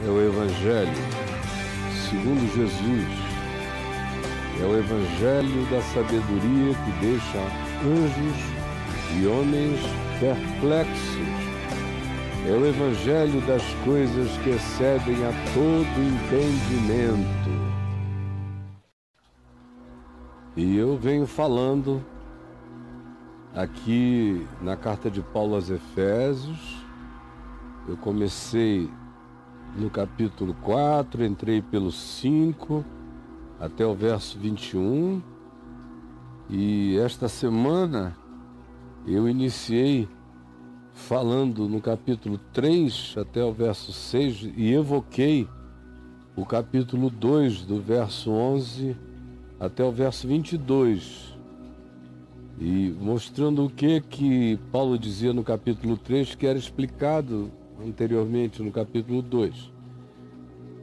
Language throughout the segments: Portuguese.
é o Evangelho segundo Jesus. É o Evangelho da sabedoria que deixa anjos e homens perplexos. É o Evangelho das coisas que excedem a todo entendimento. E eu venho falando aqui na carta de Paulo aos Efésios. Eu comecei no capítulo 4, entrei pelo 5 até o verso 21. E esta semana eu iniciei falando no capítulo 3 até o verso 6 e evoquei o capítulo 2 do verso 11 até o verso 22. E mostrando o que Paulo dizia no capítulo 3 que era explicado anteriormente no capítulo 2.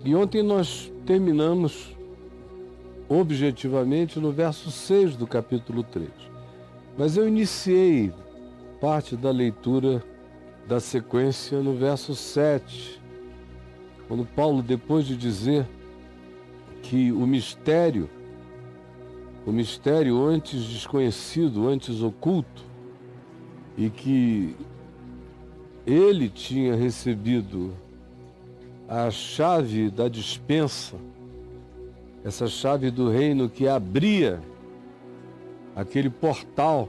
E ontem nós terminamos objetivamente no verso 6 do capítulo 3. Mas eu iniciei parte da leitura da sequência no verso 7, quando Paulo, depois de dizer que o mistério antes desconhecido, antes oculto, e que ele tinha recebido a chave da despensa, essa chave do reino que abria aquele portal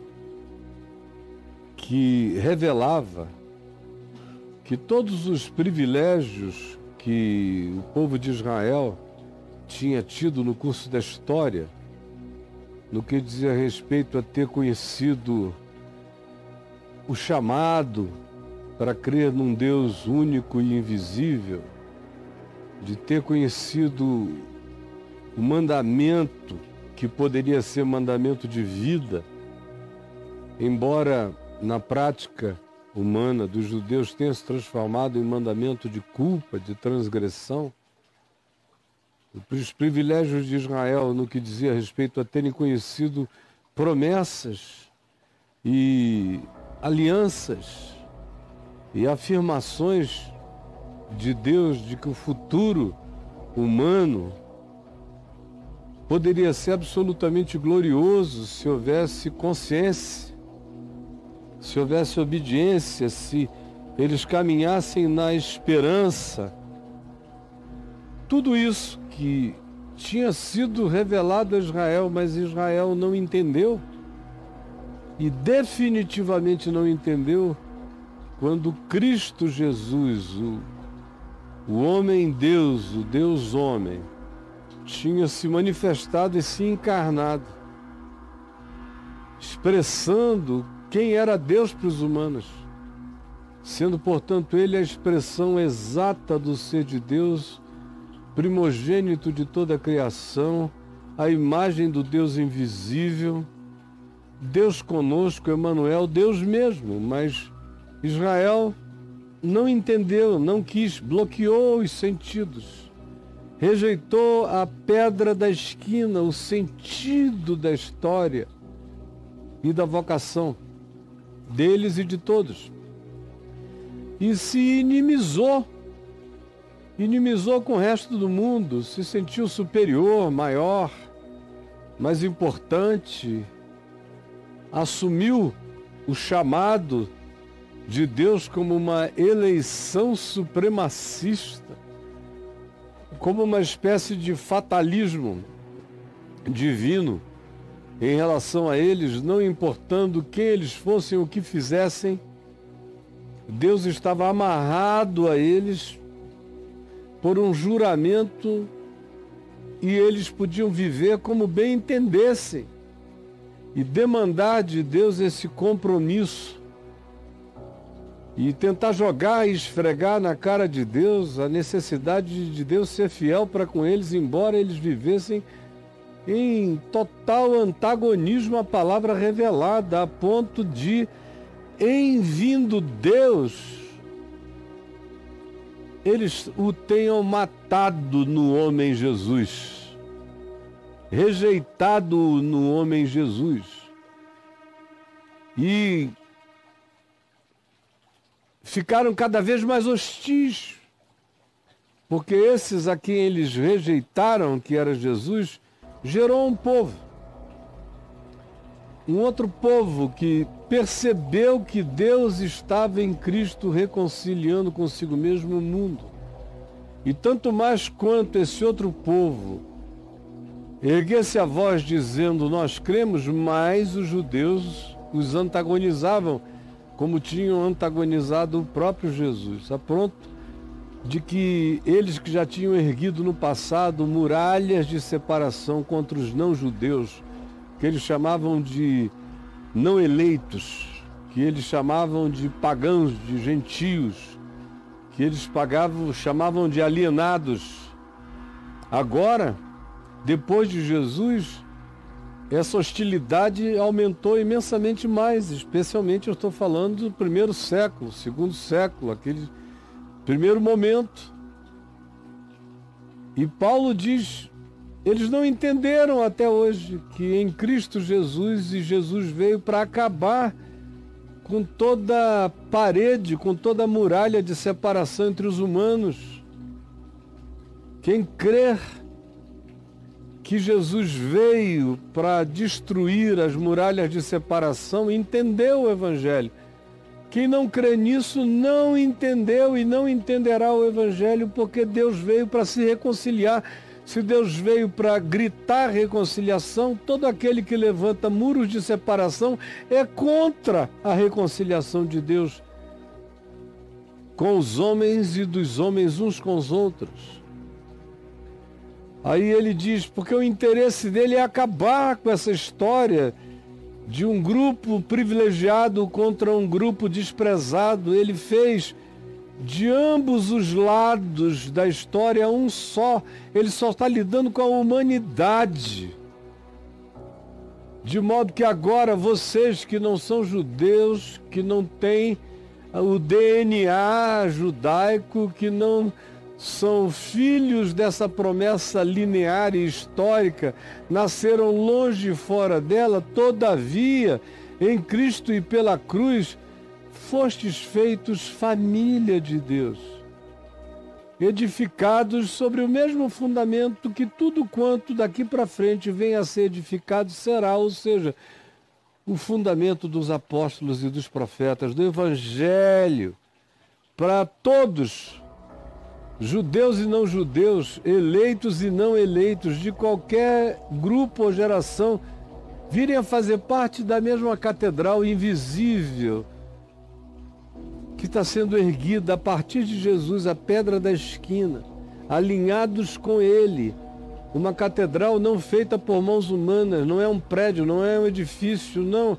que revelava que todos os privilégios que o povo de Israel tinha tido no curso da história, no que dizia respeito a ter conhecido o chamado para crer num Deus único e invisível, de ter conhecido o mandamento que poderia ser mandamento de vida, embora na prática humana dos judeus tenha se transformado em mandamento de culpa, de transgressão. Os privilégios de Israel no que dizia respeito a terem conhecido promessas e alianças e afirmações de Deus de que o futuro humano poderia ser absolutamente glorioso se houvesse consciência, se houvesse obediência, se eles caminhassem na esperança. Tudo isso que tinha sido revelado a Israel, mas Israel não entendeu, e definitivamente não entendeu, quando Cristo Jesus, o homem-Deus, o Deus-homem, tinha se manifestado e se encarnado, expressando quem era Deus para os humanos, sendo, portanto, ele a expressão exata do ser de Deus, primogênito de toda a criação, a imagem do Deus invisível, Deus conosco, Emanuel, Deus mesmo. Mas Israel não entendeu, não quis, bloqueou os sentidos, rejeitou a pedra da esquina, o sentido da história e da vocação deles e de todos, e se inimizou com o resto do mundo, se sentiu superior, maior, mais importante, assumiu o chamado de Deus como uma eleição supremacista, como uma espécie de fatalismo divino em relação a eles, não importando quem eles fossem, o que fizessem. Deus estava amarrado a eles por um juramento e eles podiam viver como bem entendessem e demandar de Deus esse compromisso e tentar jogar e esfregar na cara de Deus a necessidade de Deus ser fiel para com eles, embora eles vivessem em total antagonismo à palavra revelada, a ponto de, em vindo Deus, eles o tenham matado no homem Jesus, rejeitado no homem Jesus, e ficaram cada vez mais hostis porque esses a quem eles rejeitaram, que era Jesus, gerou um povo. Um outro povo que percebeu que Deus estava em Cristo reconciliando consigo mesmo o mundo. E tanto mais quanto esse outro povo erguesse a voz dizendo, nós cremos, mais os judeus os antagonizavam, como tinham antagonizado o próprio Jesus, a ponto de que eles que já tinham erguido no passado muralhas de separação contra os não-judeus, que eles chamavam de não eleitos, que eles chamavam de pagãos, de gentios, que eles chamavam de alienados. Agora, depois de Jesus, essa hostilidade aumentou imensamente mais, especialmente eu estou falando do primeiro século, segundo século, aquele primeiro momento. E Paulo diz, eles não entenderam até hoje que em Cristo Jesus, e Jesus veio para acabar com toda parede, com toda muralha de separação entre os humanos. Quem crer que Jesus veio para destruir as muralhas de separação entendeu o Evangelho. Quem não crê nisso não entendeu e não entenderá o Evangelho, porque Deus veio para se reconciliar. Se Deus veio para gritar reconciliação, todo aquele que levanta muros de separação é contra a reconciliação de Deus com os homens e dos homens uns com os outros. Aí ele diz, porque o interesse dele é acabar com essa história de um grupo privilegiado contra um grupo desprezado. Ele fez de ambos os lados da história um só. Ele só está lidando com a humanidade. De modo que agora vocês que não são judeus, que não têm o DNA judaico, que não são filhos dessa promessa linear e histórica, nasceram longe e fora dela, todavia, em Cristo e pela cruz, fostes feitos família de Deus, edificados sobre o mesmo fundamento que tudo quanto daqui para frente venha a ser edificado será, ou seja, o fundamento dos apóstolos e dos profetas, do Evangelho, para todos, judeus e não judeus, eleitos e não eleitos, de qualquer grupo ou geração, virem a fazer parte da mesma catedral invisível que está sendo erguida a partir de Jesus, a pedra da esquina, alinhados com Ele. Uma catedral não feita por mãos humanas, não é um prédio, não é um edifício, não.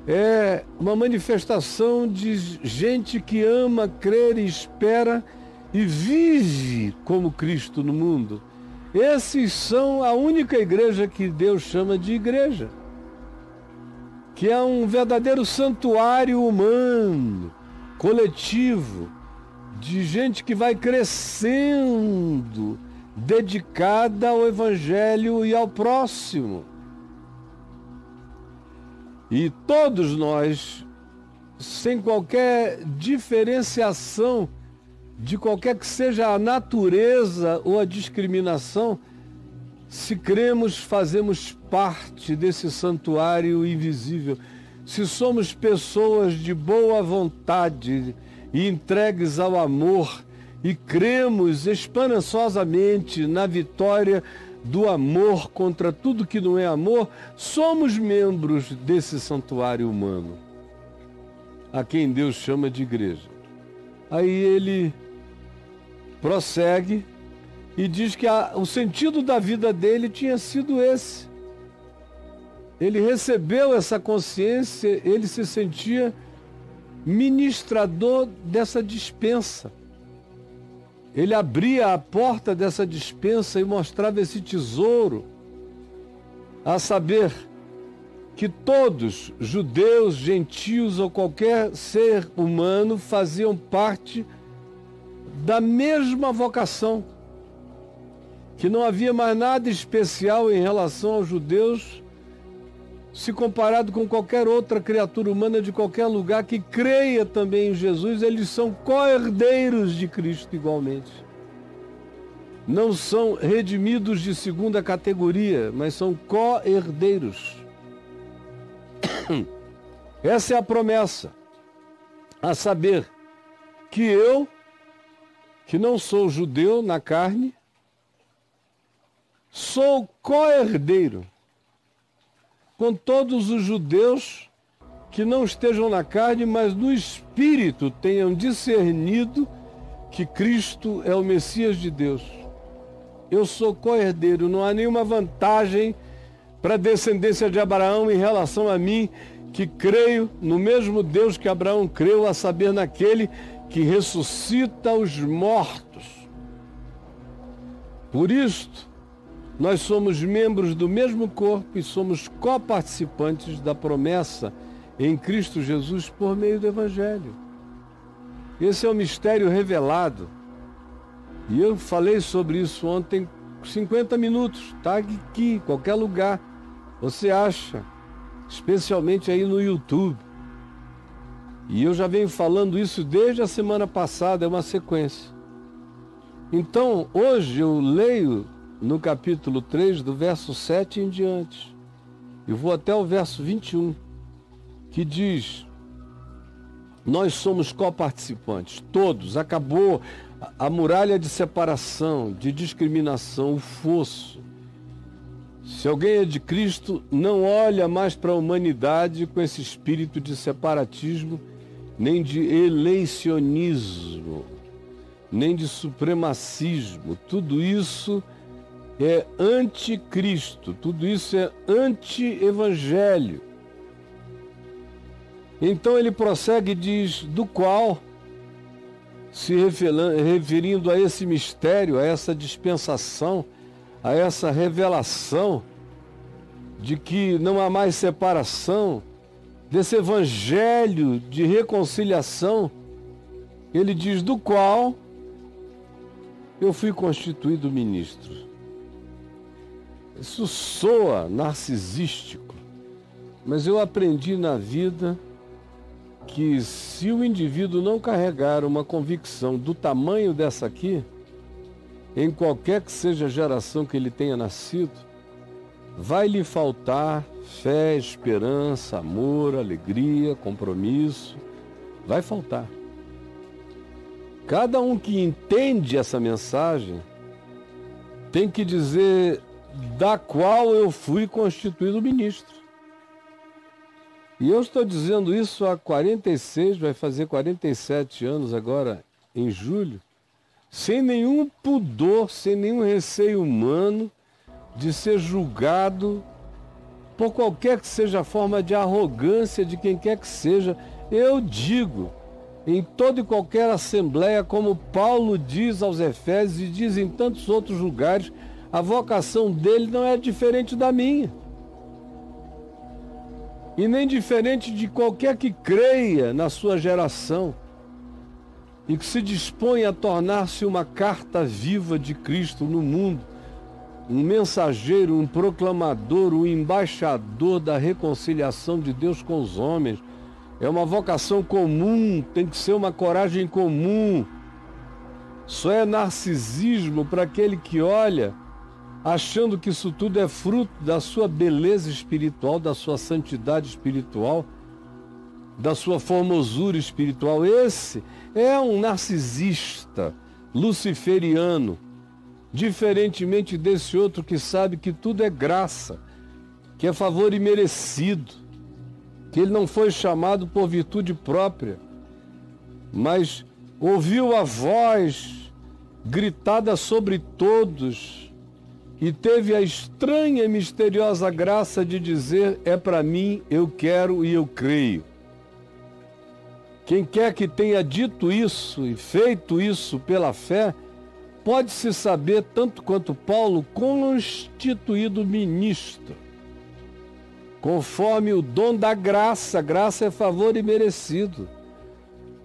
É uma manifestação de gente que ama, crer e espera e vive como Cristo no mundo. Esses são a única igreja que Deus chama de igreja, que é um verdadeiro santuário humano, coletivo, de gente que vai crescendo, dedicada ao Evangelho e ao próximo. E todos nós, sem qualquer diferenciação de qualquer que seja a natureza ou a discriminação, se cremos, fazemos parte desse santuário invisível. Se somos pessoas de boa vontade e entregues ao amor e cremos esperançosamente na vitória do amor contra tudo que não é amor, somos membros desse santuário humano, a quem Deus chama de igreja. Aí ele prossegue e diz que o sentido da vida dele tinha sido esse. Ele recebeu essa consciência, ele se sentia ministrador dessa dispensa. Ele abria a porta dessa dispensa e mostrava esse tesouro, a saber que todos, judeus, gentios ou qualquer ser humano, faziam parte da mesma vocação, que não havia mais nada especial em relação aos judeus, se comparado com qualquer outra criatura humana de qualquer lugar que creia também em Jesus. Eles são co-herdeiros de Cristo igualmente. não são redimidos de segunda categoria, mas são co-herdeiros. Essa é a promessa, a saber, que eu, que não sou judeu na carne, sou co-herdeiro com todos os judeus que não estejam na carne, mas no Espírito tenham discernido que Cristo é o Messias de Deus. Eu sou co-herdeiro, não há nenhuma vantagem para a descendência de Abraão em relação a mim, que creio no mesmo Deus que Abraão creu, a saber, naquele que ressuscita os mortos. Por isto, nós somos membros do mesmo corpo e somos coparticipantes da promessa em Cristo Jesus por meio do Evangelho. Esse é o mistério revelado. E eu falei sobre isso ontem, 50 minutos, tá aqui, em qualquer lugar. Você acha, especialmente aí no YouTube. E eu já venho falando isso desde a semana passada, é uma sequência. Então, hoje eu leio no capítulo 3, do verso 7 em diante. Eu vou até o verso 21, que diz: nós somos coparticipantes, todos. Acabou a muralha de separação, de discriminação, o fosso. Se alguém é de Cristo, não olha mais para a humanidade com esse espírito de separatismo, nem de eleicionismo, nem de supremacismo. Tudo isso é anticristo, tudo isso é anti-evangelho. Então ele prossegue e diz: do qual, se referindo a esse mistério, a essa dispensação, a essa revelação de que não há mais separação, desse evangelho de reconciliação, ele diz: do qual eu fui constituído ministro. Isso soa narcisístico, mas eu aprendi na vida que se o indivíduo não carregar uma convicção do tamanho dessa aqui, em qualquer que seja a geração que ele tenha nascido, vai lhe faltar fé, esperança, amor, alegria, compromisso, vai faltar. Cada um que entende essa mensagem tem que dizer: da qual eu fui constituído ministro. E eu estou dizendo isso há 46, vai fazer 47 anos agora em julho, sem nenhum pudor, sem nenhum receio humano de ser julgado por qualquer que seja a forma de arrogância de quem quer que seja. Eu digo, em toda e qualquer assembleia, como Paulo diz aos Efésios e diz em tantos outros lugares, a vocação dele não é diferente da minha. E nem diferente de qualquer que creia na sua geração e que se dispõe a tornar-se uma carta viva de Cristo no mundo, um mensageiro, um proclamador, um embaixador da reconciliação de Deus com os homens. É uma vocação comum, tem que ser uma coragem comum. Só é narcisismo para aquele que olha achando que isso tudo é fruto da sua beleza espiritual, da sua santidade espiritual, da sua formosura espiritual. Esse é um narcisista luciferiano, diferentemente desse outro que sabe que tudo é graça, que é favor imerecido, que ele não foi chamado por virtude própria, mas ouviu a voz gritada sobre todos e teve a estranha e misteriosa graça de dizer: é para mim, eu quero e eu creio. Quem quer que tenha dito isso e feito isso pela fé, pode-se saber, tanto quanto Paulo, constituído ministro, conforme o dom da graça. Graça é favor imerecido.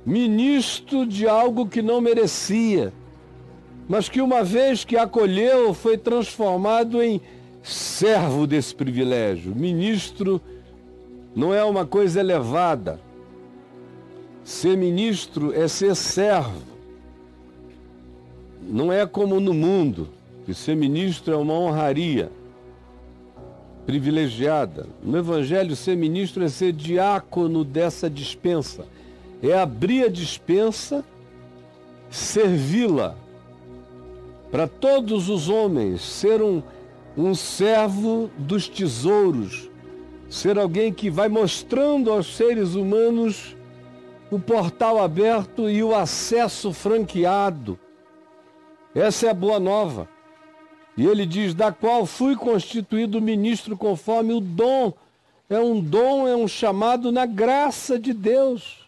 Ministro de algo que não merecia, mas que uma vez que acolheu, foi transformado em servo desse privilégio. Ministro não é uma coisa elevada. Ser ministro é ser servo. não é como no mundo, que ser ministro é uma honraria privilegiada. No Evangelho, ser ministro é ser diácono dessa dispensa. É abrir a dispensa, servi-la para todos os homens, ser um servo dos tesouros, ser alguém que vai mostrando aos seres humanos o portal aberto e o acesso franqueado. Essa é a boa nova. E ele diz, da qual fui constituído ministro conforme o dom. É um chamado na graça de Deus,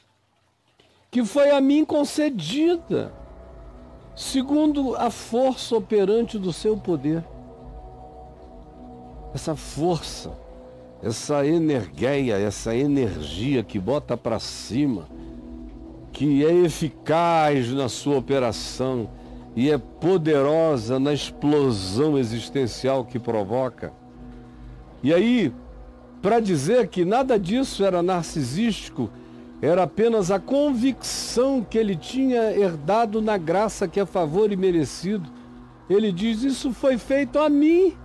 que foi a mim concedida, segundo a força operante do seu poder. Essa força, essa energia, essa energia que bota para cima, que é eficaz na sua operação e é poderosa na explosão existencial que provoca. E aí, para dizer que nada disso era narcisístico, era apenas a convicção que ele tinha herdado na graça que é favor e merecido. Ele diz, isso foi feito a mim,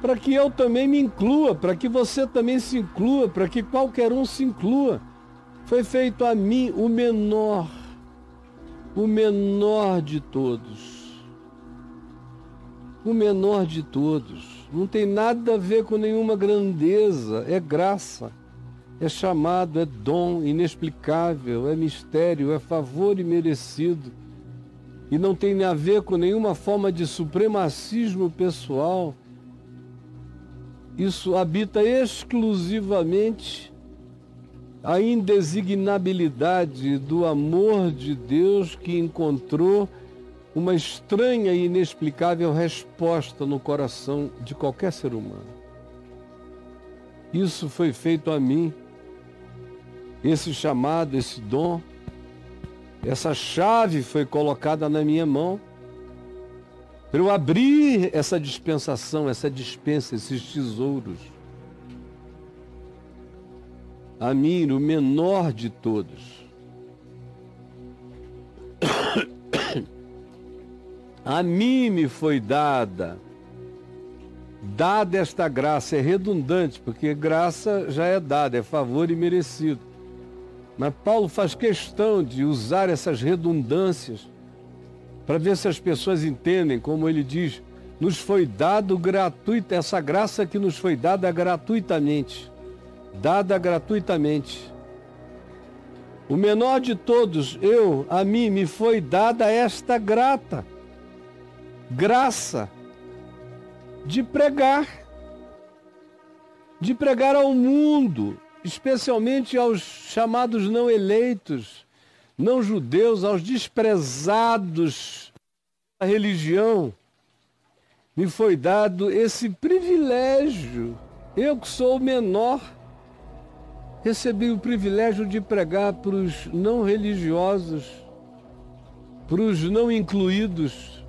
para que eu também me inclua, para que você também se inclua, para que qualquer um se inclua. Foi feito a mim, o menor de todos. O menor de todos. Não tem nada a ver com nenhuma grandeza, é graça, é chamado, é dom inexplicável, é mistério, é favor imerecido. E não tem a ver com nenhuma forma de supremacismo pessoal. Isso habita exclusivamente a indesignabilidade do amor de Deus, que encontrou uma estranha e inexplicável resposta no coração de qualquer ser humano. Isso foi feito a mim, esse chamado, esse dom, essa chave foi colocada na minha mão para eu abrir essa dispensação, essa dispensa, esses tesouros. A mim, o menor de todos. A mim me foi dada esta graça. É redundante, porque graça já é dada, é favor imerecido. Mas Paulo faz questão de usar essas redundâncias para ver se as pessoas entendem, como ele diz, nos foi dado gratuito, essa graça que nos foi dada gratuitamente. Dada gratuitamente. O menor de todos, a mim me foi dada esta graça de pregar ao mundo, especialmente aos chamados não eleitos, não judeus, aos desprezados da religião. Me foi dado esse privilégio. Eu que sou o menor, recebi o privilégio de pregar para os não religiosos, para os não incluídos,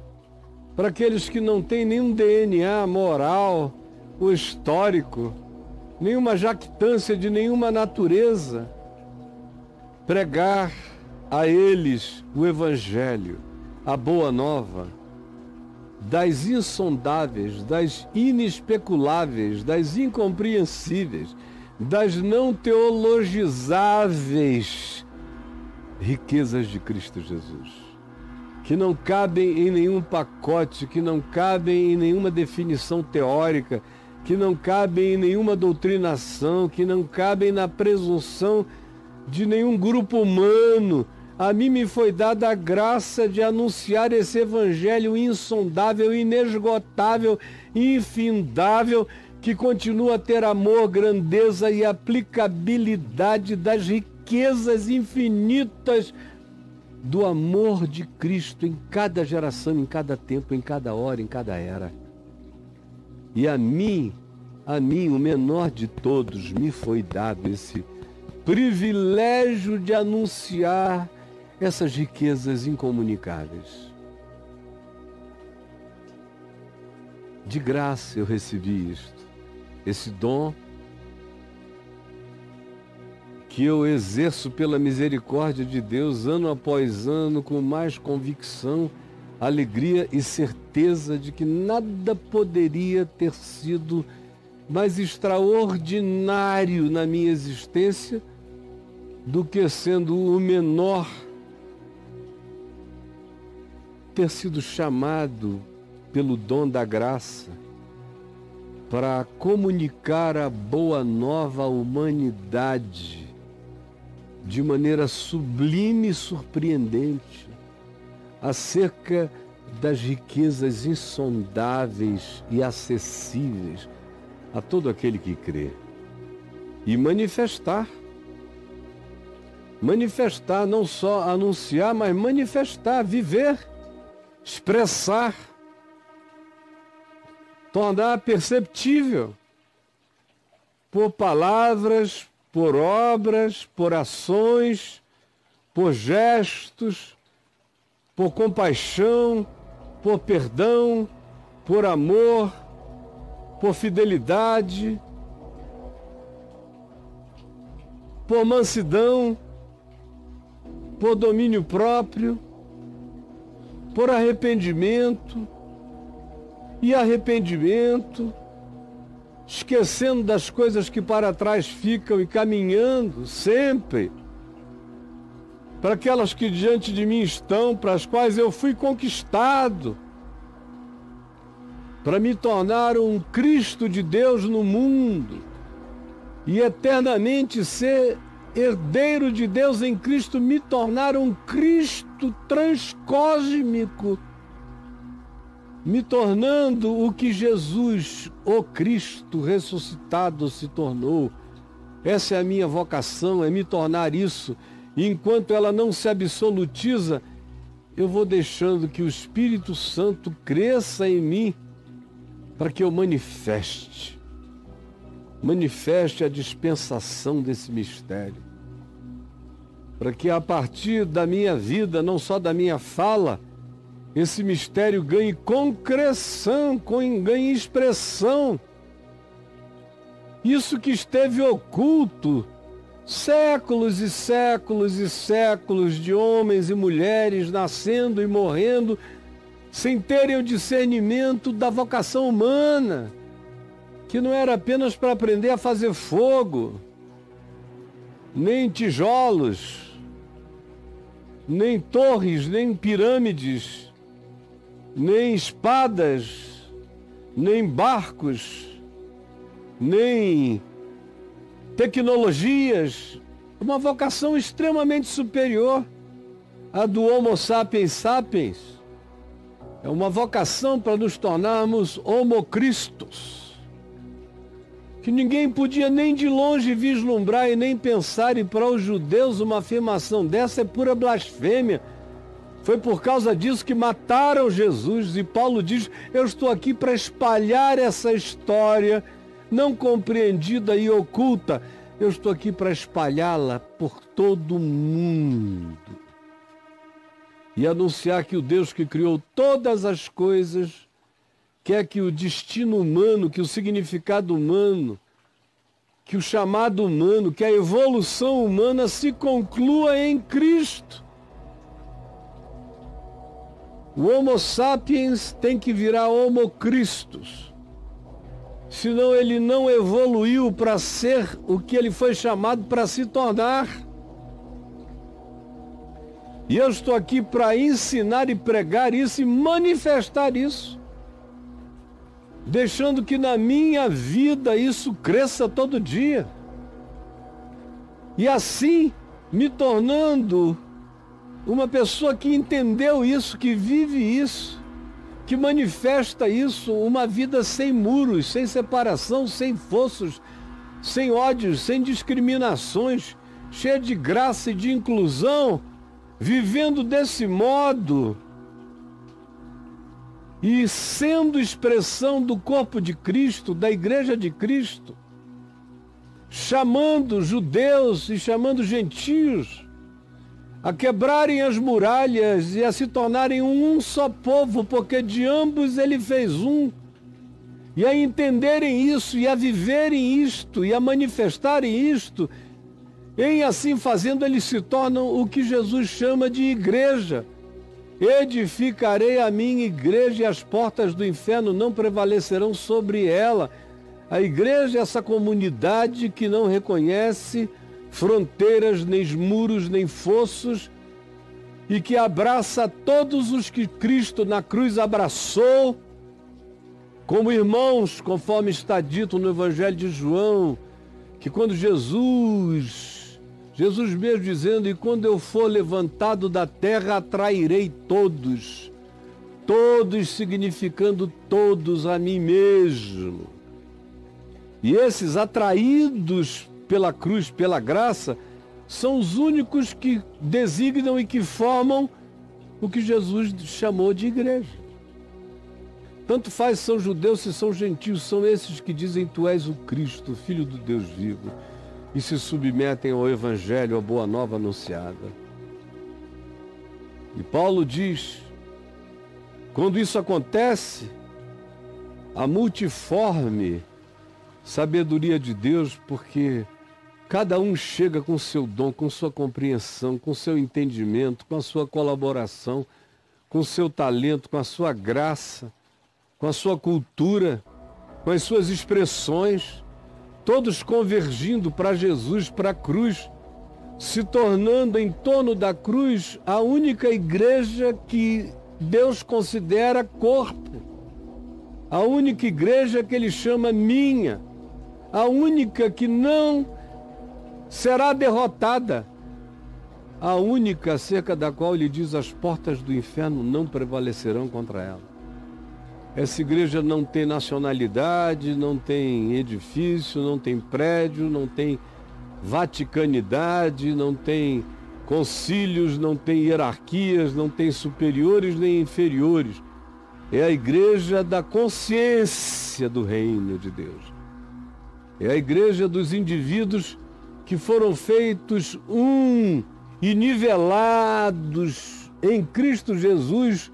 para aqueles que não têm nenhum DNA moral ou histórico, nenhuma jactância de nenhuma natureza. Pregar a eles o Evangelho, a boa nova, das insondáveis, das inespeculáveis, das incompreensíveis, das não teologizáveis riquezas de Cristo Jesus, que não cabem em nenhum pacote, que não cabem em nenhuma definição teórica, que não cabem em nenhuma doutrinação, que não cabem na presunção de nenhum grupo humano. A mim me foi dada a graça de anunciar esse evangelho insondável, inesgotável, infindável, que continua a ter amor, grandeza e aplicabilidade das riquezas infinitas do amor de Cristo em cada geração, em cada tempo, em cada hora, em cada era. E a mim, o menor de todos, me foi dado esse privilégio de anunciar essas riquezas incomunicáveis. De graça eu recebi isto, esse dom que eu exerço pela misericórdia de Deus ano após ano com mais convicção, alegria e certeza de que nada poderia ter sido mais extraordinário na minha existência do que, sendo o menor, ter sido chamado pelo dom da graça para comunicar a boa nova à humanidade de maneira sublime e surpreendente acerca das riquezas insondáveis e acessíveis a todo aquele que crê. E manifestar, não só anunciar, mas manifestar, viver, expressar, tornar perceptível por palavras, por obras, por ações, por gestos, por compaixão, por perdão, por amor, por fidelidade, por mansidão, por domínio próprio, por arrependimento, esquecendo das coisas que para trás ficam e caminhando sempre para aquelas que diante de mim estão, para as quais eu fui conquistado, para me tornar um Cristo de Deus no mundo e eternamente ser herdeiro de Deus em Cristo, me tornar um Cristo transcósmico, me tornando o que Jesus, o Cristo ressuscitado, se tornou. Essa é a minha vocação, é me tornar isso. E enquanto ela não se absolutiza, eu vou deixando que o Espírito Santo cresça em mim para que eu manifeste a dispensação desse mistério. Para que a partir da minha vida, não só da minha fala, esse mistério ganhe concreção, ganhe expressão. Isso que esteve oculto séculos e séculos e séculos de homens e mulheres nascendo e morrendo sem terem o discernimento da vocação humana, que não era apenas para aprender a fazer fogo, nem tijolos, nem torres, nem pirâmides, nem espadas, nem barcos, nem tecnologias, uma vocação extremamente superior à do Homo sapiens sapiens. É uma vocação para nos tornarmos Homo Christus, que ninguém podia nem de longe vislumbrar e nem pensar, e para os judeus uma afirmação dessa é pura blasfêmia. Foi por causa disso que mataram Jesus, e Paulo diz: eu estou aqui para espalhar essa história não compreendida e oculta, eu estou aqui para espalhá-la por todo o mundo e anunciar que o Deus que criou todas as coisas quer que o destino humano, que o significado humano, que o chamado humano, que a evolução humana se conclua em Cristo. O Homo sapiens tem que virar Homo Christus. Senão ele não evoluiu para ser o que ele foi chamado para se tornar. E eu estou aqui para ensinar e pregar isso e manifestar isso, deixando que na minha vida isso cresça todo dia. E assim, me tornando uma pessoa que entendeu isso, que vive isso, que manifesta isso, uma vida sem muros, sem separação, sem fossos, sem ódios, sem discriminações, cheia de graça e de inclusão, vivendo desse modo e sendo expressão do corpo de Cristo, da Igreja de Cristo, chamando judeus e chamando gentios a quebrarem as muralhas e a se tornarem um só povo, porque de ambos ele fez um, e a entenderem isso, e a viverem isto, e a manifestarem isto, Em assim fazendo, eles se tornam o que Jesus chama de igreja. Edificarei a minha igreja e as portas do inferno não prevalecerão sobre ela. A igreja é essa comunidade que não reconhece fronteiras, nem muros, nem fossos, e que abraça todos os que Cristo na cruz abraçou, como irmãos, conforme está dito no Evangelho de João, que quando Jesus mesmo dizendo, e quando eu for levantado da terra, atrairei todos, todos significando todos a mim mesmo. E esses atraídos pela cruz, pela graça, são os únicos que designam e que formam o que Jesus chamou de igreja. Tanto faz se são judeus, se são gentios, são esses que dizem tu és o Cristo, Filho do Deus vivo, e se submetem ao Evangelho, à boa nova anunciada. E Paulo diz, quando isso acontece, a multiforme sabedoria de Deus, porque cada um chega com seu dom, com sua compreensão, com seu entendimento, com a sua colaboração, com seu talento, com a sua graça, com a sua cultura, com as suas expressões, todos convergindo para Jesus, para a cruz, se tornando em torno da cruz a única igreja que Deus considera corpo, a única igreja que Ele chama minha, a única que não será derrotada, a única acerca da qual Ele diz as portas do inferno não prevalecerão contra ela. Essa igreja não tem nacionalidade, não tem edifício, não tem prédio, não tem vaticanidade, não tem concílios, não tem hierarquias, não tem superiores nem inferiores. É a igreja da consciência do reino de Deus. É a igreja dos indivíduos que foram feitos e nivelados em Cristo Jesus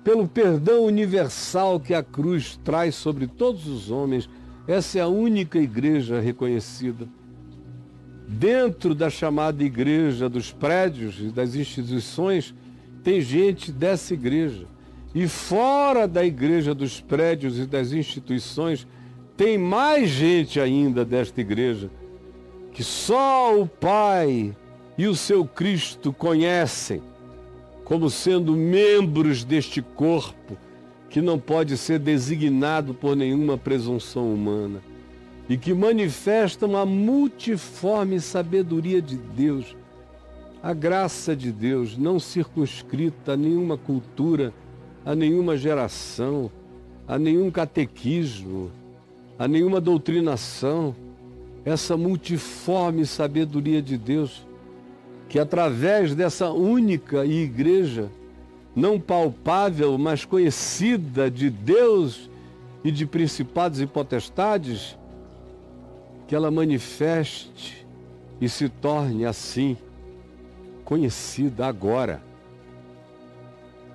pelo perdão universal que a cruz traz sobre todos os homens. Essa é a única igreja reconhecida. Dentro da chamada igreja dos prédios e das instituições, tem gente dessa igreja. E fora da igreja dos prédios e das instituições, tem mais gente ainda desta igreja, que só o Pai e o seu Cristo conhecem, como sendo membros deste corpo, que não pode ser designado por nenhuma presunção humana, e que manifestam a multiforme sabedoria de Deus, a graça de Deus, não circunscrita a nenhuma cultura, a nenhuma geração, a nenhum catequismo, a nenhuma doutrinação, essa multiforme sabedoria de Deus, que através dessa única igreja, não palpável, mas conhecida de Deus e de principados e potestades, que ela manifeste e se torne assim, conhecida agora,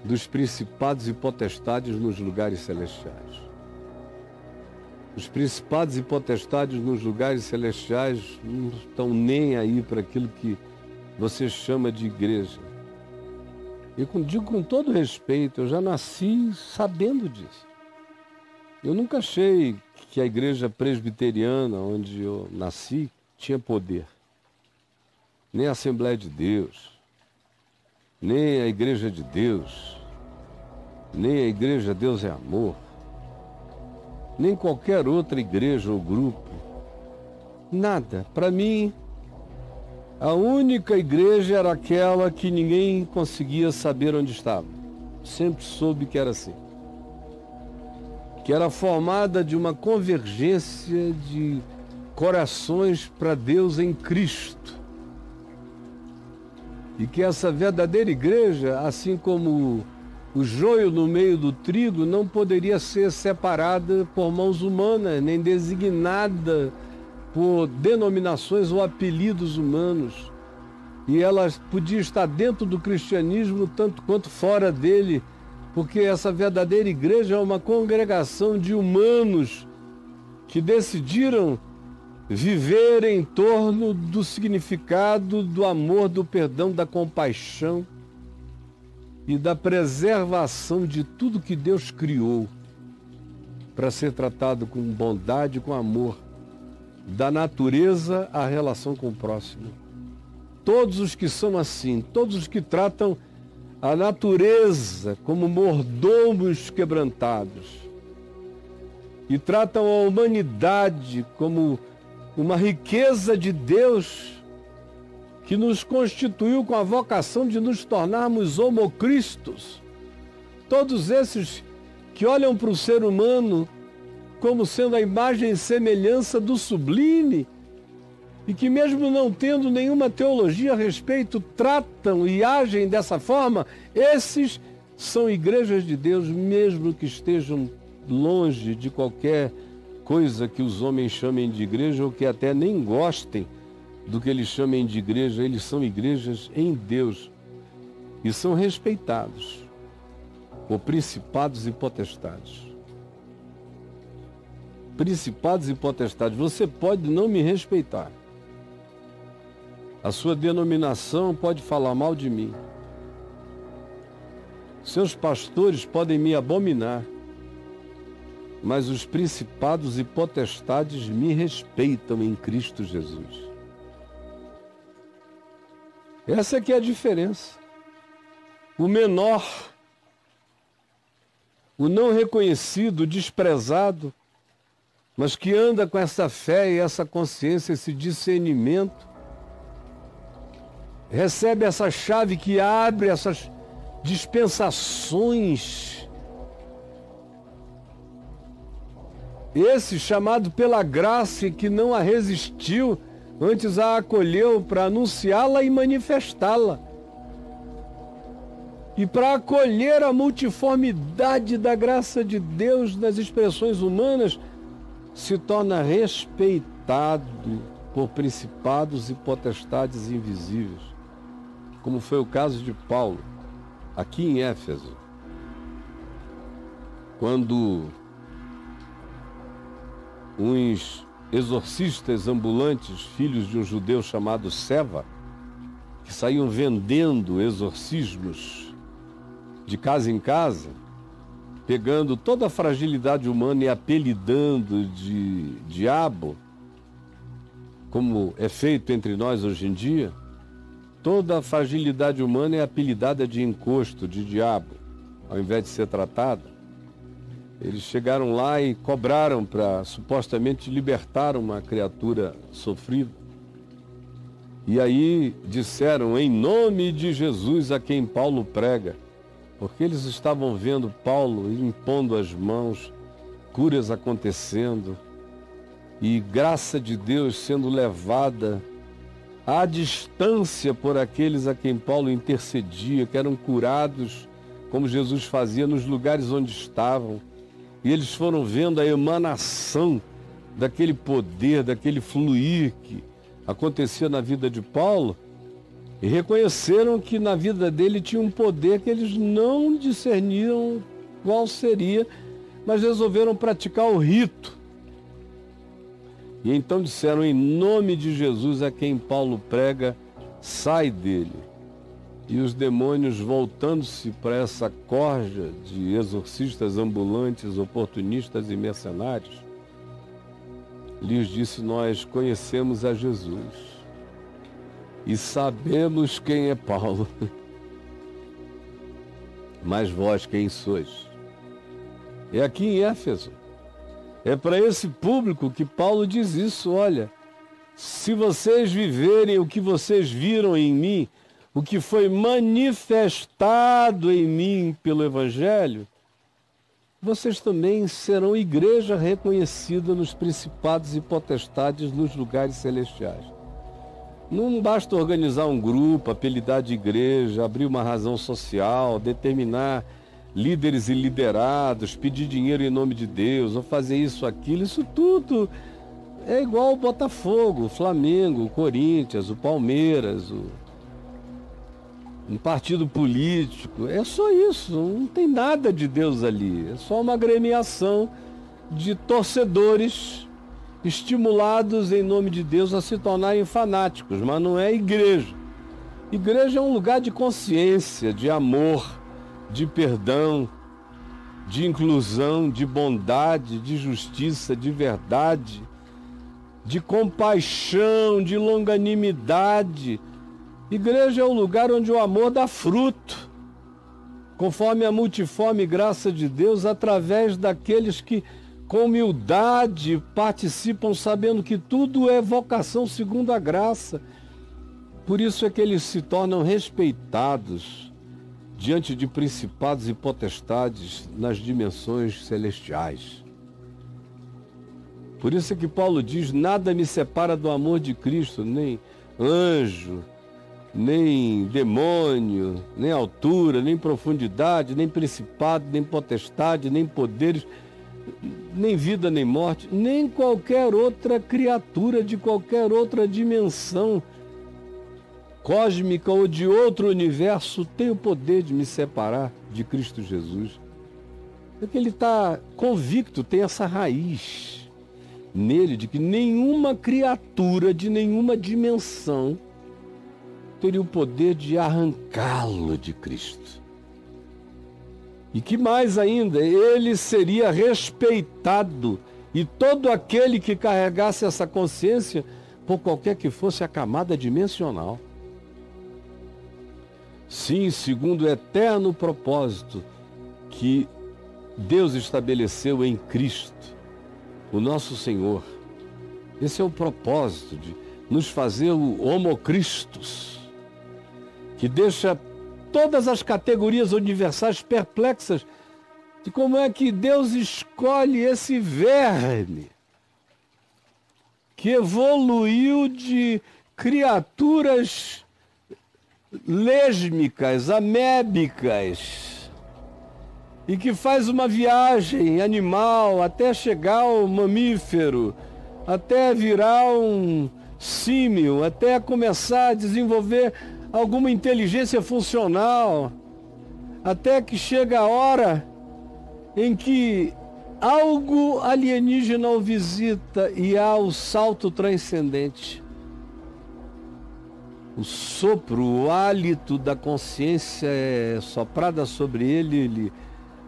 dos principados e potestades nos lugares celestiais. Os principados e potestades nos lugares celestiais não estão nem aí para aquilo que você chama de igreja. Eu digo com todo respeito, eu já nasci sabendo disso. Eu nunca achei que a igreja presbiteriana, onde eu nasci, tinha poder. Nem a Assembleia de Deus, nem a Igreja de Deus, nem a Igreja Deus é Amor, nem qualquer outra igreja ou grupo. Nada. Para mim, a única igreja era aquela que ninguém conseguia saber onde estava. Sempre soube que era assim. Que era formada de uma convergência de corações para Deus em Cristo. E que essa verdadeira igreja, assim como o joio no meio do trigo, não poderia ser separada por mãos humanas, nem designada por denominações ou apelidos humanos. E ela podia estar dentro do cristianismo tanto quanto fora dele, porque essa verdadeira igreja é uma congregação de humanos que decidiram viver em torno do significado do amor, do perdão, da compaixão e da preservação de tudo que Deus criou para ser tratado com bondade, com amor, da natureza à relação com o próximo. Todos os que são assim, todos os que tratam a natureza como mordomos quebrantados e tratam a humanidade como uma riqueza de Deus que nos constituiu com a vocação de nos tornarmos homocristos. Todos esses que olham para o ser humano como sendo a imagem e semelhança do sublime e que, mesmo não tendo nenhuma teologia a respeito, tratam e agem dessa forma, esses são igrejas de Deus, mesmo que estejam longe de qualquer coisa que os homens chamem de igreja ou que até nem gostem do que eles chamem de igreja. Eles são igrejas em Deus e são respeitados por principados e potestades. Principados e potestades, você pode não me respeitar. A sua denominação pode falar mal de mim. Seus pastores podem me abominar. Mas os principados e potestades me respeitam em Cristo Jesus. Essa que é a diferença. O menor, o não reconhecido, o desprezado, mas que anda com essa fé e essa consciência, esse discernimento, recebe essa chave que abre essas dispensações. Esse chamado pela graça e que não a resistiu, antes a acolheu para anunciá-la e manifestá-la. E para acolher a multiformidade da graça de Deus nas expressões humanas, se torna respeitado por principados e potestades invisíveis, como foi o caso de Paulo, aqui em Éfeso, quando uns exorcistas ambulantes, filhos de um judeu chamado Seva, que saíam vendendo exorcismos de casa em casa, pegando toda a fragilidade humana e apelidando de diabo, como é feito entre nós hoje em dia. Toda a fragilidade humana é apelidada de encosto, de diabo, ao invés de ser tratada. Eles chegaram lá e cobraram para supostamente libertar uma criatura sofrida. E aí disseram, em nome de Jesus a quem Paulo prega, porque eles estavam vendo Paulo impondo as mãos, curas acontecendo e graça de Deus sendo levada à distância por aqueles a quem Paulo intercedia, que eram curados, como Jesus fazia nos lugares onde estavam. E eles foram vendo a emanação daquele poder, daquele fluir que acontecia na vida de Paulo, e reconheceram que na vida dele tinha um poder que eles não discerniam qual seria, mas resolveram praticar o rito. E então disseram, em nome de Jesus a quem Paulo prega, sai dele. E os demônios, voltando-se para essa corja de exorcistas ambulantes, oportunistas e mercenários, lhes disse, nós conhecemos a Jesus e sabemos quem é Paulo, mas vós quem sois? É aqui em Éfeso. É para esse público que Paulo diz isso, olha, se vocês viverem o que vocês viram em mim, o que foi manifestado em mim pelo Evangelho, vocês também serão igreja reconhecida nos principados e potestades nos lugares celestiais. Não basta organizar um grupo, apelidar de igreja, abrir uma razão social, determinar líderes e liderados, pedir dinheiro em nome de Deus, ou fazer isso, aquilo. Isso tudo é igual o Botafogo, o Flamengo, o Corinthians, o Palmeiras, um partido político. É só isso, não tem nada de Deus ali. É só uma agremiação de torcedores estimulados em nome de Deus a se tornarem fanáticos, mas não é igreja. Igreja é um lugar de consciência, de amor, de perdão, de inclusão, de bondade, de justiça, de verdade, de compaixão, de longanimidade. Igreja é um lugar onde o amor dá fruto, conforme a multiforme graça de Deus, através daqueles que, com humildade, participam, sabendo que tudo é vocação segundo a graça. Por isso é que eles se tornam respeitados diante de principados e potestades nas dimensões celestiais. Por isso é que Paulo diz: nada me separa do amor de Cristo, nem anjo, nem demônio, nem altura, nem profundidade, nem principado, nem potestade, nem poderes, nem vida, nem morte, nem qualquer outra criatura de qualquer outra dimensão cósmica ou de outro universo tem o poder de me separar de Cristo Jesus. Porque ele está convicto, tem essa raiz nele de que nenhuma criatura de nenhuma dimensão teria o poder de arrancá-lo de Cristo. E que mais ainda, ele seria respeitado, e todo aquele que carregasse essa consciência, por qualquer que fosse a camada dimensional. Sim, segundo o eterno propósito que Deus estabeleceu em Cristo, o nosso Senhor. Esse é o propósito de nos fazer o Homo Christus, que deixa todas as categorias universais perplexas de como é que Deus escolhe esse verme que evoluiu de criaturas lésmicas, amébicas, e que faz uma viagem animal até chegar ao mamífero, até virar um símil, até começar a desenvolver alguma inteligência funcional, até que chega a hora em que algo alienígena o visita e há o salto transcendente. O sopro, o hálito da consciência é soprada sobre ele, ele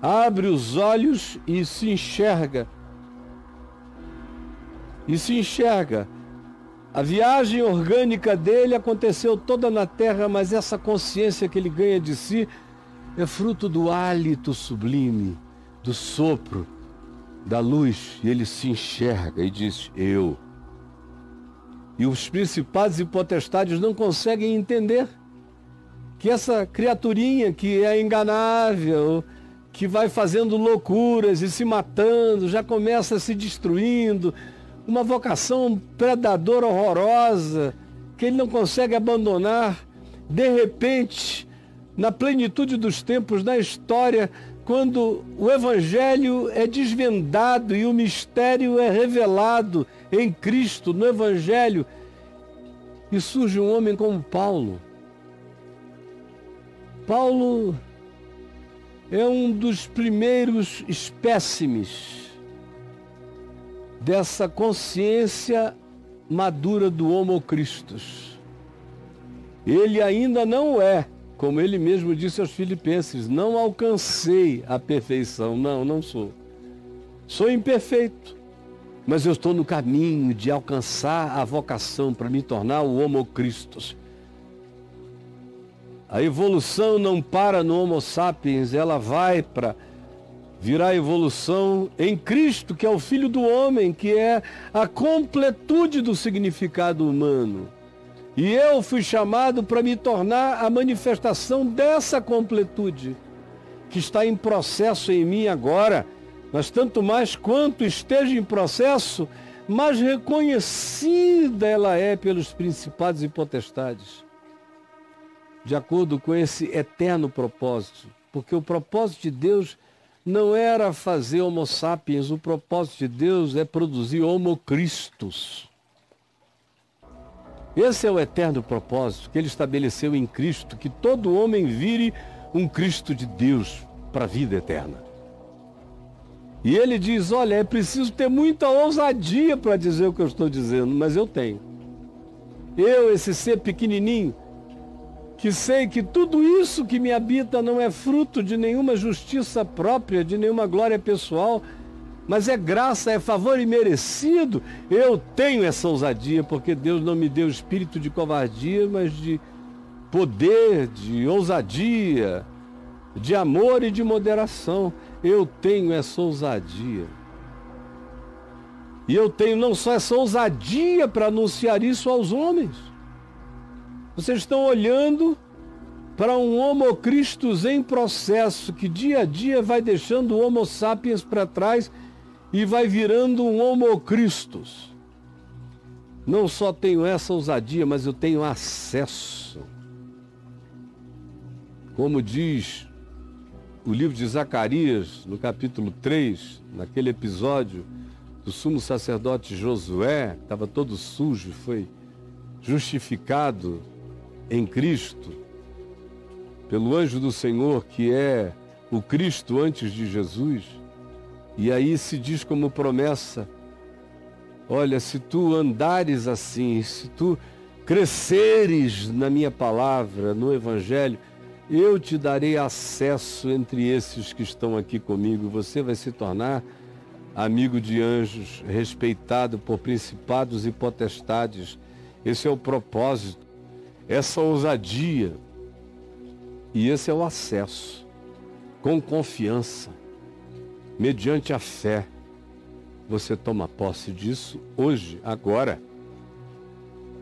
abre os olhos e se enxerga. E se enxerga. A viagem orgânica dele aconteceu toda na Terra, mas essa consciência que ele ganha de si é fruto do hálito sublime, do sopro, da luz. E ele se enxerga e diz: eu. E os principados e potestades não conseguem entender que essa criaturinha que é enganável, que vai fazendo loucuras e se matando, já começa se destruindo, uma vocação predadora horrorosa, que ele não consegue abandonar, de repente, na plenitude dos tempos, na história, quando o Evangelho é desvendado e o mistério é revelado em Cristo, no Evangelho, e surge um homem como Paulo. Paulo é um dos primeiros espécimes dessa consciência madura do Homo Christus. Ele ainda não é, como ele mesmo disse aos Filipenses, não alcancei a perfeição. Não sou. Sou imperfeito, mas eu estou no caminho de alcançar a vocação para me tornar o Homo Christus. A evolução não para no Homo sapiens, ela vai para virar evolução em Cristo, que é o Filho do Homem, que é a completude do significado humano. E eu fui chamado para me tornar a manifestação dessa completude, que está em processo em mim agora, mas tanto mais quanto esteja em processo, mais reconhecida ela é pelos principados e potestades, de acordo com esse eterno propósito. Porque o propósito de Deus não era fazer Homo sapiens, o propósito de Deus é produzir Homo Christus. Esse é o eterno propósito que ele estabeleceu em Cristo, que todo homem vire um Cristo de Deus para a vida eterna. E ele diz, olha, é preciso ter muita ousadia para dizer o que eu estou dizendo, mas eu tenho. Eu, esse ser pequenininho, que sei que tudo isso que me habita não é fruto de nenhuma justiça própria, de nenhuma glória pessoal, mas é graça, é favor imerecido. Eu tenho essa ousadia, porque Deus não me deu espírito de covardia, mas de poder, de ousadia, de amor e de moderação. Eu tenho essa ousadia. E eu tenho não só essa ousadia para anunciar isso aos homens. Vocês estão olhando para um Homo Christus em processo, que dia a dia vai deixando o Homo sapiens para trás e vai virando um Homo Christus. Não só tenho essa ousadia, mas eu tenho acesso. Como diz o livro de Zacarias, no capítulo 3, naquele episódio do sumo sacerdote Josué, estava todo sujo, foi justificado em Cristo, pelo anjo do Senhor, que é o Cristo antes de Jesus. E aí se diz como promessa, olha, se tu andares assim, se tu cresceres na minha palavra, no Evangelho, eu te darei acesso entre esses que estão aqui comigo. Você vai se tornar amigo de anjos, respeitado por principados e potestades. Esse é o propósito, essa ousadia. E esse é o acesso, com confiança, mediante a fé. Você toma posse disso hoje, agora.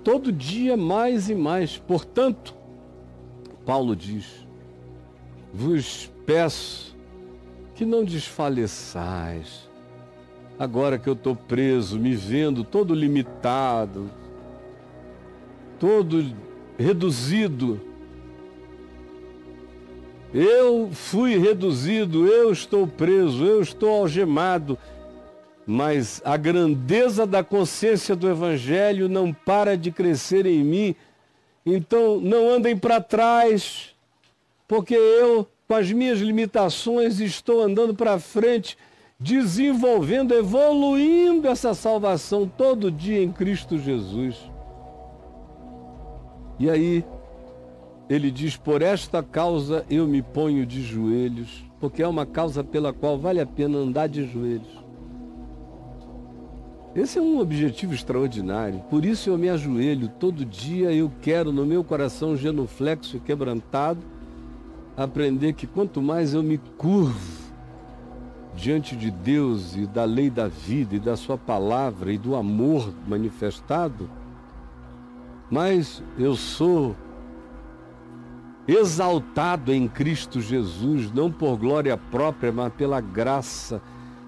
Todo dia mais e mais. Portanto, Paulo diz, vos peço que não desfaleçais. Agora que eu estou preso, me vendo todo limitado, todo reduzido. Eu fui reduzido, eu estou preso, eu estou algemado, mas a grandeza da consciência do Evangelho não para de crescer em mim. Então não andem para trás, porque eu, com as minhas limitações, estou andando para frente, desenvolvendo, evoluindo essa salvação todo dia em Cristo Jesus. E aí, ele diz, por esta causa eu me ponho de joelhos, porque é uma causa pela qual vale a pena andar de joelhos. Esse é um objetivo extraordinário, por isso eu me ajoelho todo dia. Eu quero no meu coração genuflexo e quebrantado aprender que quanto mais eu me curvo diante de Deus e da lei da vida e da sua palavra e do amor manifestado, mais eu sou exaltado em Cristo Jesus, não por glória própria, mas pela graça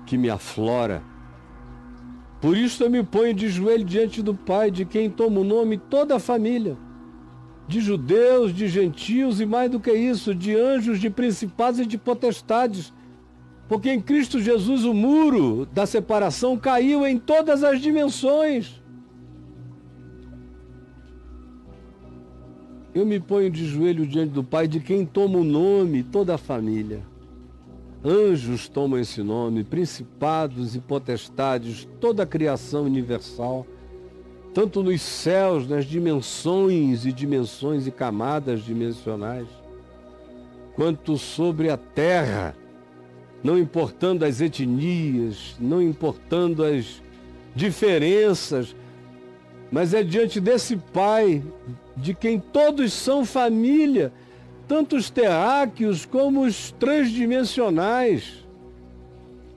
que me aflora. Por isso eu me ponho de joelho diante do Pai, de quem toma o nome toda a família, de judeus, de gentios e mais do que isso, de anjos, de principados e de potestades, porque em Cristo Jesus o muro da separação caiu em todas as dimensões. Eu me ponho de joelho diante do Pai, de quem toma o nome toda a família. Anjos tomam esse nome, principados e potestades, toda a criação universal, tanto nos céus, nas dimensões e camadas dimensionais, quanto sobre a terra, não importando as etnias, não importando as diferenças, mas é diante desse Pai, de quem todos são família, tanto os terráqueos como os transdimensionais.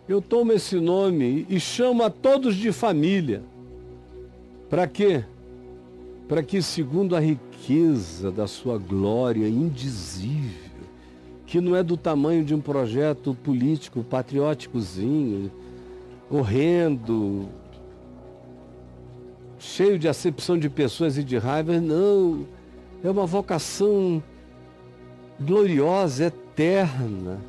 Eu tomo esse nome e chamo a todos de família. Para quê? Para que, segundo a riqueza da sua glória indizível, que não é do tamanho de um projeto político, patrióticozinho, horrendo, cheio de acepção de pessoas e de raiva, não. É uma vocação gloriosa, eterna,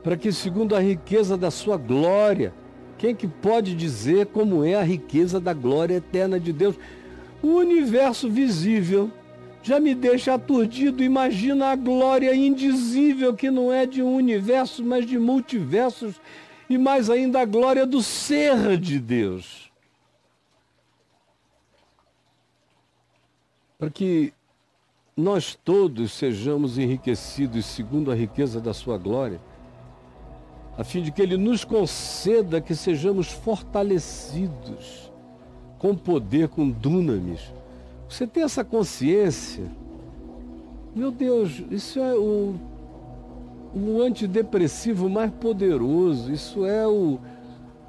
para que, segundo a riqueza da sua glória, quem que pode dizer como é a riqueza da glória eterna de Deus? O universo visível já me deixa aturdido. Imagina a glória indizível, que não é de um universo, mas de multiversos e mais ainda a glória do ser de Deus. Para que nós todos sejamos enriquecidos segundo a riqueza da sua glória, a fim de que Ele nos conceda que sejamos fortalecidos com poder, com dunamis. Você tem essa consciência? Meu Deus, isso é o antidepressivo mais poderoso, isso é o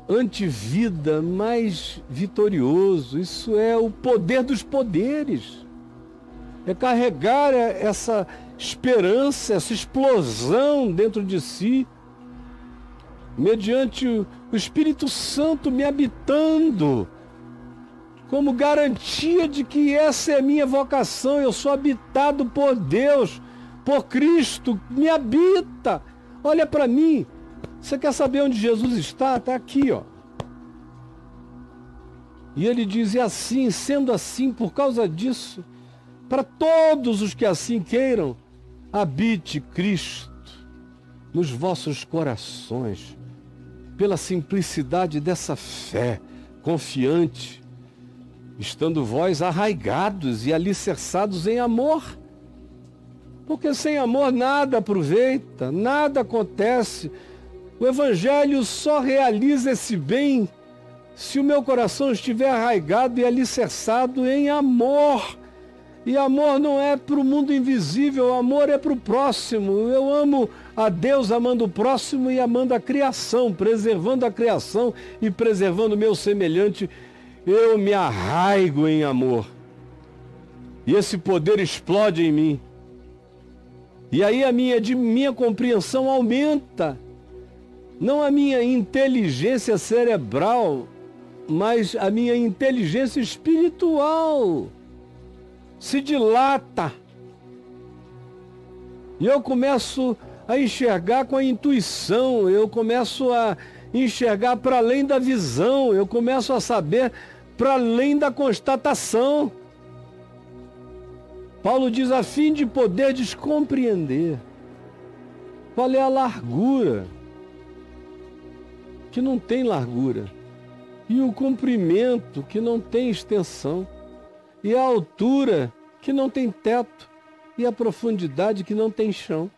antivida mais vitorioso, isso é o poder dos poderes. É carregar essa esperança, essa explosão dentro de si, mediante o Espírito Santo me habitando, como garantia de que essa é a minha vocação. Eu sou habitado por Deus, por Cristo, me habita. Olha para mim. Você quer saber onde Jesus está? Está aqui, ó. E ele diz, e assim, sendo assim, por causa disso, para todos os que assim queiram, habite Cristo nos vossos corações, pela simplicidade dessa fé, confiante, estando vós arraigados e alicerçados em amor. Porque sem amor nada aproveita, nada acontece. O Evangelho só realiza esse bem se o meu coração estiver arraigado e alicerçado em amor. E amor não é para o mundo invisível, amor é para o próximo. Eu amo a Deus amando o próximo e amando a criação, preservando a criação e preservando o meu semelhante. Eu me arraigo em amor. E esse poder explode em mim. E aí a minha compreensão aumenta. Não a minha inteligência cerebral, mas a minha inteligência espiritual se dilata. E eu começo a enxergar com a intuição, eu começo a enxergar para além da visão, eu começo a saber para além da constatação. Paulo diz, a fim de poderdes compreender qual é a largura, que não tem largura, e o comprimento, que não tem extensão, e a altura, que não tem teto, e a profundidade, que não tem chão.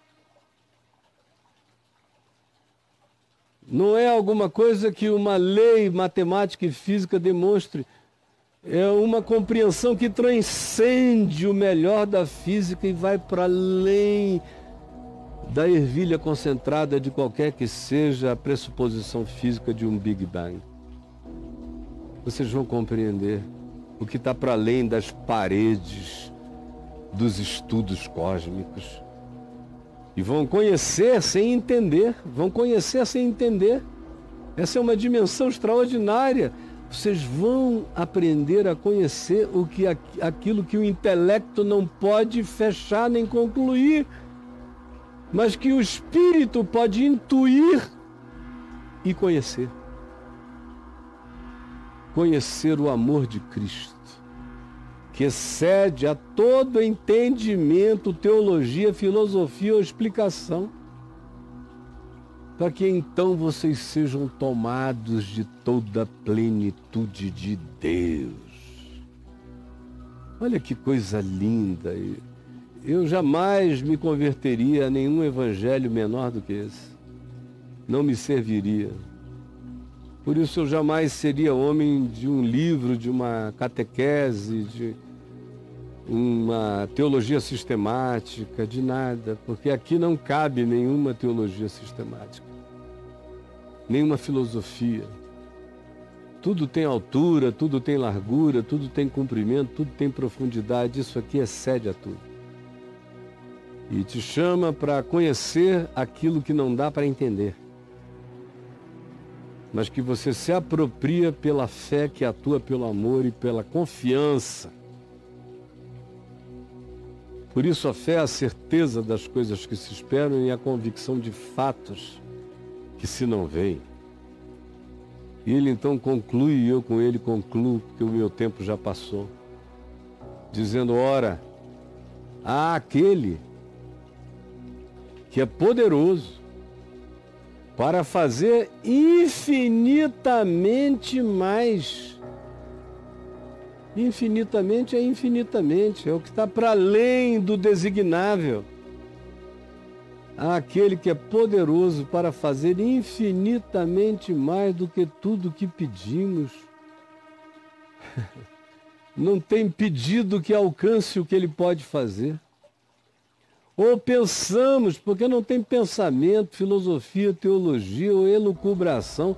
Não é alguma coisa que uma lei matemática e física demonstre. É uma compreensão que transcende o melhor da física e vai para além da ervilha concentrada de qualquer que seja a pressuposição física de um Big Bang. Vocês vão compreender o que está para além das paredes dos estudos cósmicos. E vão conhecer sem entender, Essa é uma dimensão extraordinária. Vocês vão aprender a conhecer aquilo que o intelecto não pode fechar nem concluir, mas que o espírito pode intuir e conhecer. Conhecer o amor de Cristo, que excede a todo entendimento, teologia, filosofia ou explicação, para que então vocês sejam tomados de toda a plenitude de Deus. Olha que coisa linda! Eu jamais me converteria a nenhum evangelho menor do que esse. Não me serviria. Por isso eu jamais seria homem de um livro, de uma catequese, de uma teologia sistemática, de nada, porque aqui não cabe nenhuma teologia sistemática, nenhuma filosofia. Tudo tem altura, tudo tem largura, tudo tem comprimento, tudo tem profundidade. Isso aqui excede a tudo. E te chama para conhecer aquilo que não dá para entender, mas que você se apropria pela fé que atua pelo amor e pela confiança. Por isso a fé é a certeza das coisas que se esperam e a convicção de fatos que se não veem. E ele então conclui, e eu com ele concluo, porque o meu tempo já passou, dizendo, ora, há aquele que é poderoso para fazer infinitamente mais. Infinitamente é infinitamente, é o que está para além do designável. Aquele que é poderoso para fazer infinitamente mais do que tudo que pedimos. Não tem pedido que alcance o que ele pode fazer. Ou pensamos, porque não tem pensamento, filosofia, teologia ou elucubração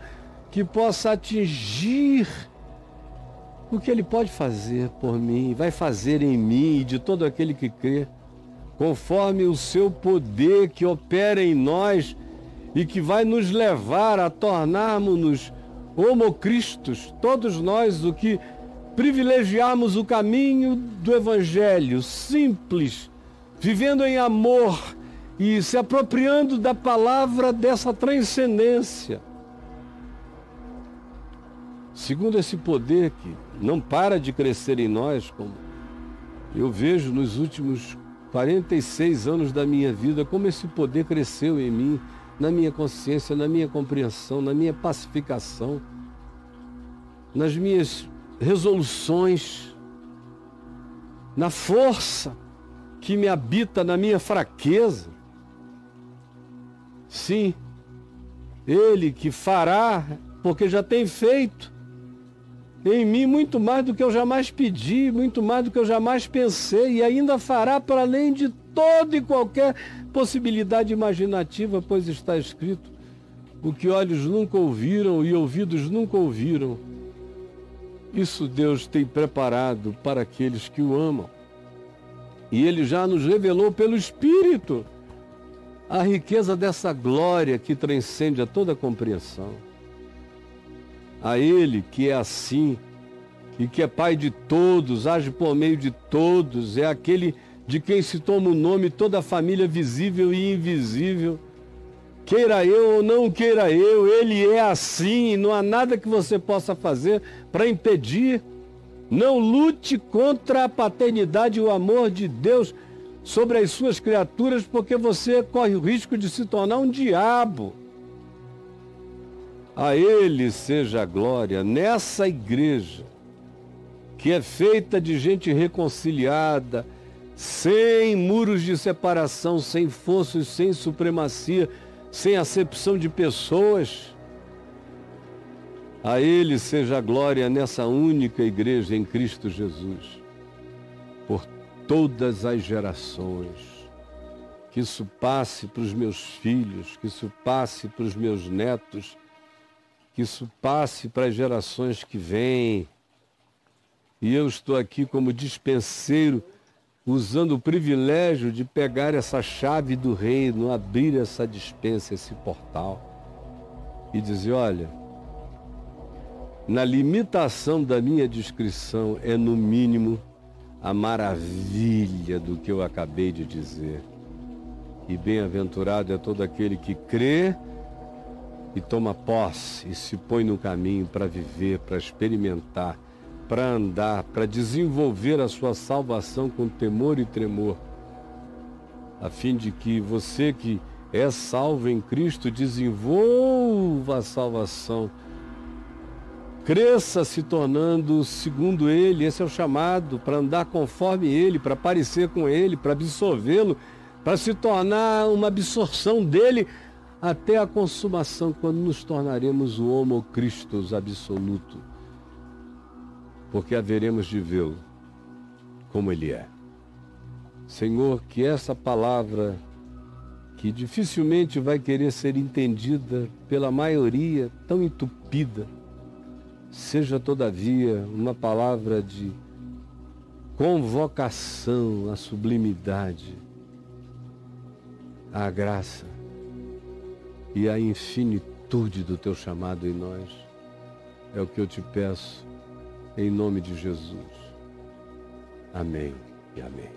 que possa atingir o que ele pode fazer por mim, vai fazer em mim e de todo aquele que crê, conforme o seu poder que opera em nós e que vai nos levar a tornarmos-nos homocristos, todos nós, o que privilegiarmos o caminho do Evangelho, simples, vivendo em amor e se apropriando da palavra dessa transcendência. Segundo esse poder que não para de crescer em nós, como eu vejo nos últimos 46 anos da minha vida, como esse poder cresceu em mim, na minha consciência, na minha compreensão, na minha pacificação, nas minhas resoluções, na força que me habita na minha fraqueza. Sim, Ele que fará, porque já tem feito em mim muito mais do que eu jamais pedi, muito mais do que eu jamais pensei, e ainda fará para além de toda e qualquer possibilidade imaginativa, pois está escrito: o que olhos nunca ouviram e ouvidos nunca ouviram, isso Deus tem preparado para aqueles que o amam. E Ele já nos revelou pelo Espírito a riqueza dessa glória que transcende a toda compreensão. A Ele que é assim e que é Pai de todos, age por meio de todos, é aquele de quem se toma o nome toda a família visível e invisível. Queira eu ou não queira eu, Ele é assim e não há nada que você possa fazer para impedir. Não lute contra a paternidade e o amor de Deus sobre as suas criaturas, porque você corre o risco de se tornar um diabo. A Ele seja a glória nessa igreja, que é feita de gente reconciliada, sem muros de separação, sem forças, sem supremacia, sem acepção de pessoas. A Ele seja a glória nessa única igreja em Cristo Jesus, por todas as gerações. Que isso passe para os meus filhos, que isso passe para os meus netos, que isso passe para as gerações que vêm. E eu estou aqui como dispenseiro, usando o privilégio de pegar essa chave do reino, abrir essa dispensa, esse portal, e dizer: olha, na limitação da minha descrição é no mínimo a maravilha do que eu acabei de dizer. E bem-aventurado é todo aquele que crê e toma posse e se põe no caminho para viver, para experimentar, para andar, para desenvolver a sua salvação com temor e tremor, a fim de que você que é salvo em Cristo desenvolva a salvação, cresça se tornando segundo Ele. Esse é o chamado, para andar conforme Ele, para parecer com Ele, para absorvê-lo, para se tornar uma absorção dele até a consumação, quando nos tornaremos o Homo Christus absoluto, porque haveremos de vê-lo como Ele é. Senhor, que essa palavra, que dificilmente vai querer ser entendida pela maioria tão entupida, seja todavia uma palavra de convocação à sublimidade, à graça e à infinitude do teu chamado em nós. É o que eu te peço, em nome de Jesus. Amém e amém.